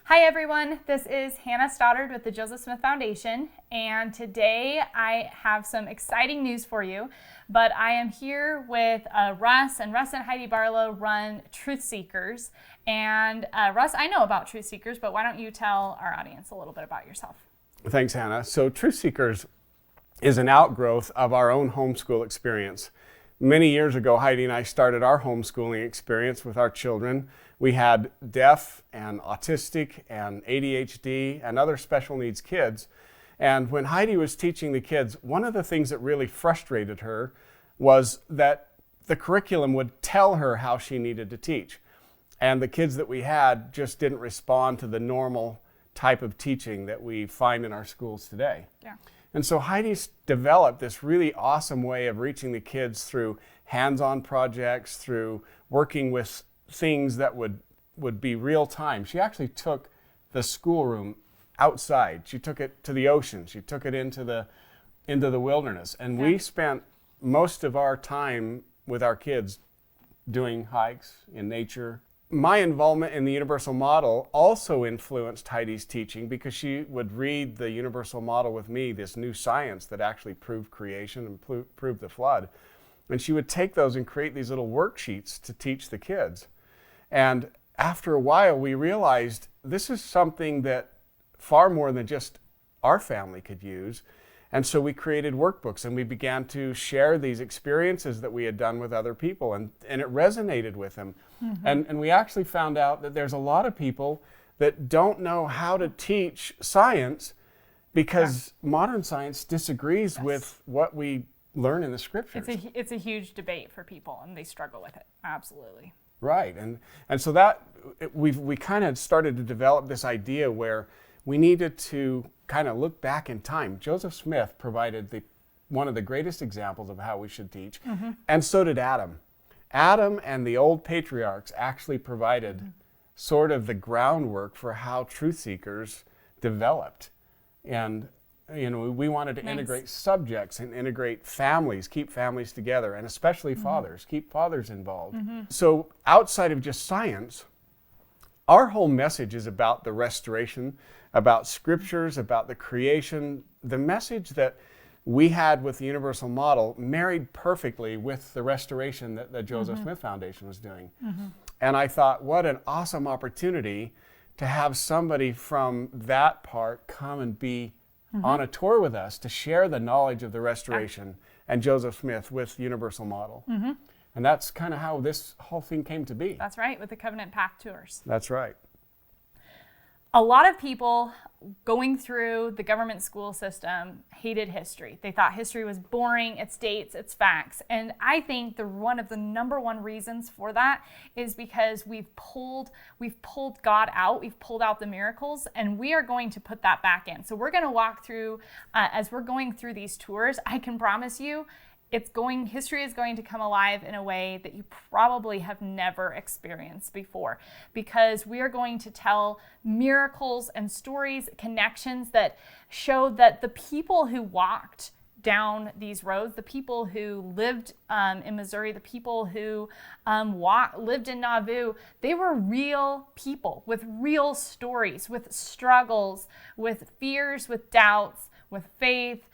Hi everyone, this is Hannah Stoddard with the Joseph Smith Foundation, and today I have some exciting news for you, but I am here with Russ and Heidi Barlow run TruthSeekers, and Russ, I know about TruthSeekers, but why don't you tell our audience a little bit about yourself? Thanks, Hannah. So TruthSeekers is an outgrowth of our own homeschool experience. Many years ago, Heidi and I started our homeschooling experience with our children. We had deaf and autistic and ADHD and other special needs kids. And when Heidi was teaching the kids, one of the things that really frustrated her was that the curriculum would tell her how she needed to teach. And the kids that we had just didn't respond to the normal type of teaching that we find in our schools today. Yeah. And so Heidi's developed this really awesome way of reaching the kids through hands-on projects, through working with things that would be real time. She actually took the schoolroom outside. She took it to the ocean. She took it into the wilderness. And we spent most of our time with our kids doing hikes in nature. My involvement in the Universal Model also influenced Heidi's teaching because she would read the Universal Model with me, this new science that actually proved creation and proved the flood. And she would take those and create these little worksheets to teach the kids. And after a while, we realized this is something that far more than just our family could use. And so we created workbooks and we began to share these experiences that we had done with other people, and it resonated with them. Mm-hmm. And we actually found out that there's a lot of people that don't know how to teach science because modern science disagrees with what we learn in the scriptures. It's a huge debate for people and they struggle with it, absolutely. Right, and so that we kind of started to develop this idea where we needed to kind of look back in time. Joseph Smith provided one of the greatest examples of how we should teach, and so did Adam. Adam and the old patriarchs actually provided sort of the groundwork for how truth seekers developed. And we wanted to integrate subjects and integrate families, keep families together, and especially fathers, keep fathers involved. So outside of just science, our whole message is about the restoration, about scriptures, about the creation. The message that we had with the Universal Model married perfectly with the restoration that the Joseph Smith Foundation was doing. And I thought, what an awesome opportunity to have somebody from that part come and be on a tour with us to share the knowledge of the restoration and Joseph Smith with Universal Model. And that's kind of how this whole thing came to be. That's right, with the Covenant Path Tours. That's right. A lot of people going through the government school system hated history. They thought history was boring, it's dates, it's facts. And I think one of the number one reasons for that is because we've pulled God out, we've pulled out the miracles, and we are going to put that back in. So we're going to walk through, as we're going through these tours, I can promise you, history is going to come alive in a way that you probably have never experienced before, because we are going to tell miracles and stories, connections that show that the people who walked down these roads, the people who lived in Missouri, the people who lived in Nauvoo, they were real people with real stories, with struggles, with fears, with doubts, with faith,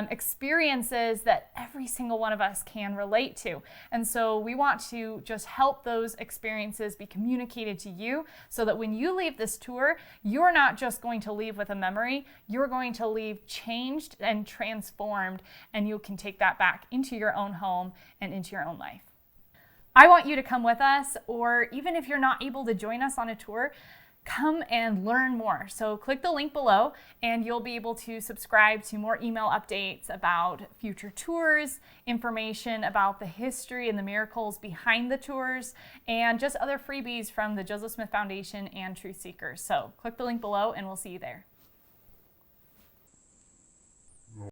experiences that every single one of us can relate to. And so we want to just help those experiences be communicated to you so that when you leave this tour, you're not just going to leave with a memory, you're going to leave changed and transformed, and you can take that back into your own home and into your own life. I want you to come with us, or even if you're not able to join us on a tour, come and learn more. So click the link below and you'll be able to subscribe to more email updates about future tours, information about the history and the miracles behind the tours, and just other freebies from the Joseph Smith Foundation and Truth Seekers. So click the link below and we'll see you there.